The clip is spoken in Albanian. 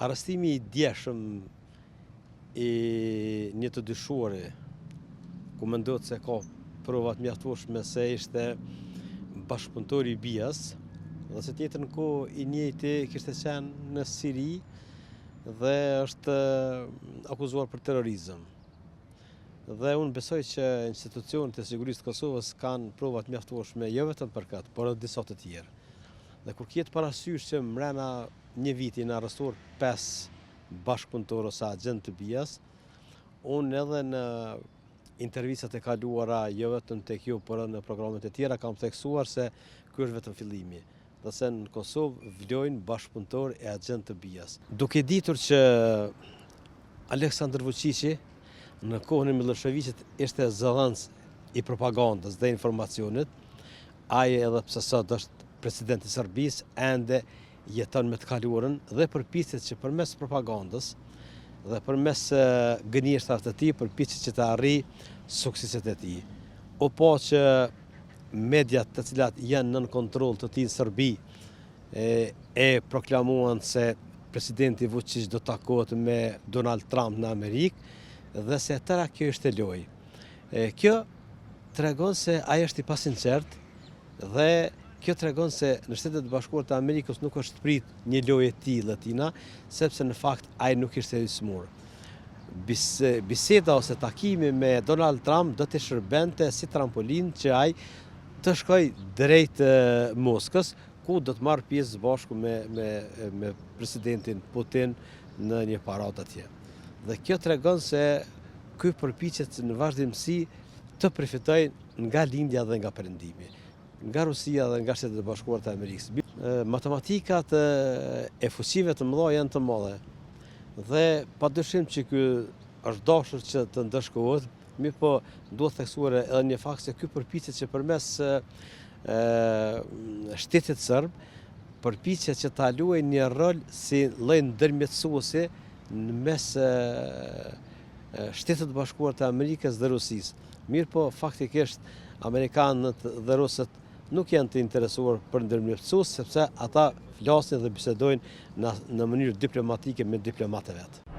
Arrestimi I djeshëm I një të dyshuari, ku mendohet se ka prova të mjaftueshme se ishte bashkëpunëtori I BIA-s, dhe se tjetër në kohë I njëjti kishte qenë në Siri dhe është akuzuar për terrorizëm. Dhe unë besoj që institucionet e sigurisë të Kosovës kanë prova të mjaftueshme jo vetëm për këtë, por edhe disa të tjerë. Dhe kur ketë parasysh që mrena një viti në arrestuar 5 bashkëpunëtorë ose agent të BIA-s, unë edhe në intervistat e kaluara, jo vetëm tek ju, por në programet e tjera, kam theksuar se ky është vetëm fillimi. Dhe se në Kosovë vlojnë bashkëpunëtorë e agent të BIA-s. Duke ditur që Aleksandar Vučići në kohën e Miloševićit ishte zëdhënës I propagandës dhe informacionit, ai edhe pse sot është presidenti I Serbisë, ende jeton me të kaluarën dhe përpiqet që përmes propagandës dhe përmes gënjeshtërave të tij përpiqet që të arrijë sukseset e tij. U pa që mediat të cilat janë nën kontroll të tij në Serbi e proklamuan se presidenti Vučić do të takohet me Donald Trump në Amerikë dhe se tëra kjo ishte lojë. Kjo tregon se ai është I pasinqert dhe kjo tregon se në Shtetet e Bashkuara të Amerikës nuk është prit një lojë e tillë tina, sepse në fakt ai nuk ishte I smur. Biseda ose takimi me Donald Trump do të shërbente si trampolin që ai të shkojë drejt Moskës, ku do të marrë pjesë bashku me presidentin Putin në një paradë atje. Dhe kjo tregon se ky përpiqet në vazhdimsi të përfitojë nga lindja dhe nga perëndimi, nga Rusia dhe nga Shtetet e Bashkuara të Amerikës. Matematikat e fuqive të mëdha janë të mëdha. Dhe padyshim që ky është dashur që të ndëshkohet, mirë po duhet theksuar edhe një fakt se ky përpiqet që përmes shtetit serb përpiqet që ta luajë një rol si lloj ndërmjetësuesi në mes Shtetit të Bashkuara të Amerikës dhe Rusisë. Mirë po faktikisht amerikanët dhe rusët nuk janë të interesuar për ndërmjetësues, sepse ata flasin dhe bisedojnë në mënyrë diplomatike me diplomatë vetë.